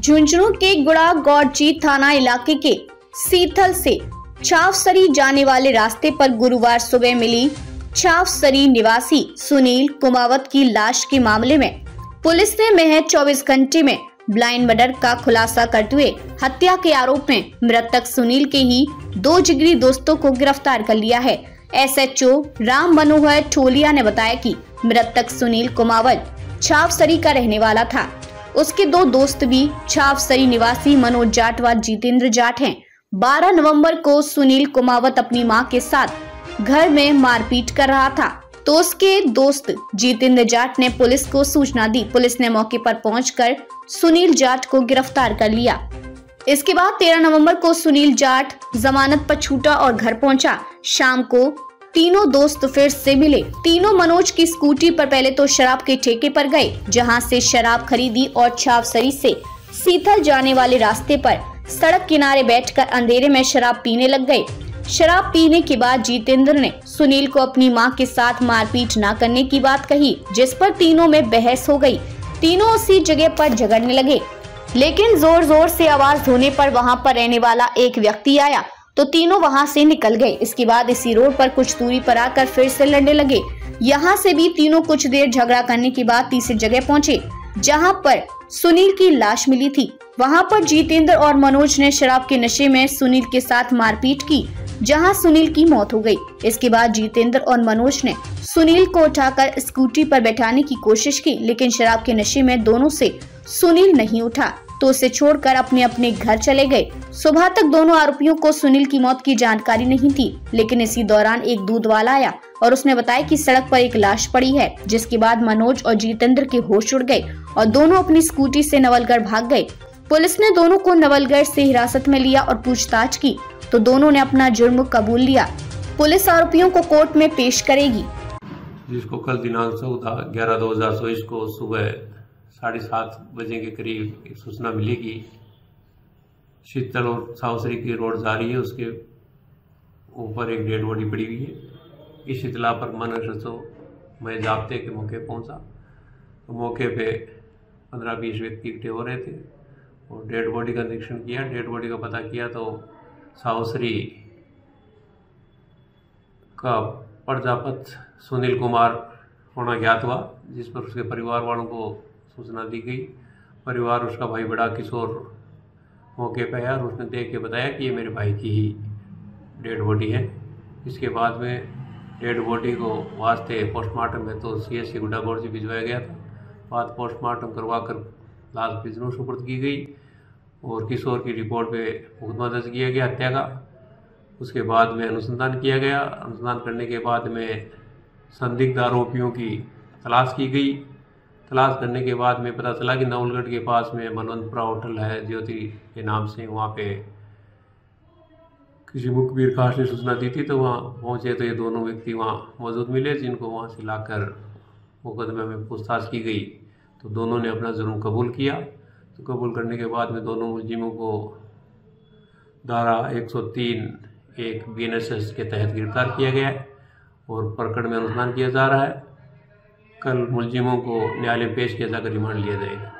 झुंझुनू के गुड़ा गौरजी थाना इलाके के सीथल से छावसरी जाने वाले रास्ते पर गुरुवार सुबह मिली छावसरी निवासी सुनील कुमावत की लाश के मामले में पुलिस ने महज 24 घंटे में ब्लाइंड मर्डर का खुलासा करते हुए हत्या के आरोप में मृतक सुनील के ही 2 जिगरी दोस्तों को गिरफ्तार कर लिया है। एसएचओ राम मनोहर ठोलिया ने बताया कि मृतक सुनील कुमावत छावसरी का रहने वाला था। उसके 2 दोस्त भी छावसरी निवासी मनोज जाट व जितेंद्र जाट हैं। 12 नवंबर को सुनील कुमावत अपनी मां के साथ घर में मारपीट कर रहा था तो उसके दोस्त जितेंद्र जाट ने पुलिस को सूचना दी। पुलिस ने मौके पर पहुंचकर सुनील जाट को गिरफ्तार कर लिया। इसके बाद 13 नवंबर को सुनील जाट जमानत पर छूटा और घर पहुंचा। शाम को तीनों दोस्त फिर से मिले। तीनों मनोज की स्कूटी पर पहले तो शराब के ठेके पर गए, जहां से शराब खरीदी और छावसरी से सीथल जाने वाले रास्ते पर सड़क किनारे बैठकर अंधेरे में शराब पीने लग गए। शराब पीने के बाद जितेंद्र ने सुनील को अपनी मां के साथ मारपीट न करने की बात कही, जिस पर तीनों में बहस हो गई। तीनों उसी जगह पर झगड़ने लगे, लेकिन जोर जोर से आवाज होने पर वहां पर रहने वाला एक व्यक्ति आया तो तीनों वहां से निकल गए। इसके बाद इसी रोड पर कुछ दूरी पर आकर फिर से लड़ने लगे। यहाँ से भी तीनों कुछ देर झगड़ा करने के बाद तीसरी जगह पहुंचे जहां पर सुनील की लाश मिली थी। वहां पर जितेंद्र और मनोज ने शराब के नशे में सुनील के साथ मारपीट की, जहां सुनील की मौत हो गई। इसके बाद जितेंद्र और मनोज ने सुनील को उठाकर स्कूटी पर बैठाने की कोशिश की, लेकिन शराब के नशे में दोनों से सुनील नहीं उठा तो उसे छोड़कर अपने अपने घर चले गए। सुबह तक दोनों आरोपियों को सुनील की मौत की जानकारी नहीं थी, लेकिन इसी दौरान एक दूध वाला आया और उसने बताया कि सड़क पर एक लाश पड़ी है, जिसके बाद मनोज और जितेंद्र के होश उड़ गए और दोनों अपनी स्कूटी से नवलगढ़ भाग गए। पुलिस ने दोनों को नवलगढ़ से हिरासत में लिया और पूछताछ की तो दोनों ने अपना जुर्म कबूल लिया। पुलिस आरोपियों को कोर्ट में पेश करेगी। जिसको कल दिनांक 14/11/2024 को सुबह 7:30 बजे के करीब एक सूचना मिली कि शीतल और छावसरी की रोड जा रही है, उसके ऊपर एक डेड बॉडी पड़ी हुई है। इस इतला पर मैं जाब्ते के मौके पहुंचा तो मौके पे 15-20 व्यक्ति इकट्ठे हो रहे थे और डेड बॉडी का निरीक्षण किया। डेड बॉडी का पता किया तो छावसरी का प्रजापत सुनील कुमार होना ज्ञात हुआ, जिस पर उसके परिवार वालों को सूचना दी गई। परिवार उसका भाई बड़ा किशोर मौके पर आया और उसने देख के बताया कि ये मेरे भाई की ही डेड बॉडी है। इसके बाद में डेड बॉडी को वास्ते पोस्टमार्टम में तो CHC गुड़ा गौरजी भिजवाया गया था। बाद पोस्टमार्टम करवा कर लाश बिजनू सुपुर्द की गई और किशोर की रिपोर्ट पे मुकदमा दर्ज किया गया हत्या का। उसके बाद में अनुसंधान किया गया। अनुसंधान करने के बाद में संदिग्ध आरोपियों की तलाश की गई। तलाश करने के बाद में पता चला कि नवलगढ़ के पास में मनवंतपुरा होटल है ज्योति के नाम से, वहाँ पे किसी मुखबिर खास ने सूचना दी थी तो वहाँ पहुँचे तो ये दोनों व्यक्ति वहाँ मौजूद मिले, जिनको वहाँ से लाकर मुकदमे में पूछताछ की गई तो दोनों ने अपना जुर्म कबूल किया। तो कबूल करने के बाद में दोनों मुलजिमों को धारा 103(1) BNSS के तहत गिरफ्तार किया गया है और प्रकरण में अनुसंधान किया जा रहा है। कल मुलजिमों को न्यायालय में पेश किया जाकर रिमांड लिया जाएगा।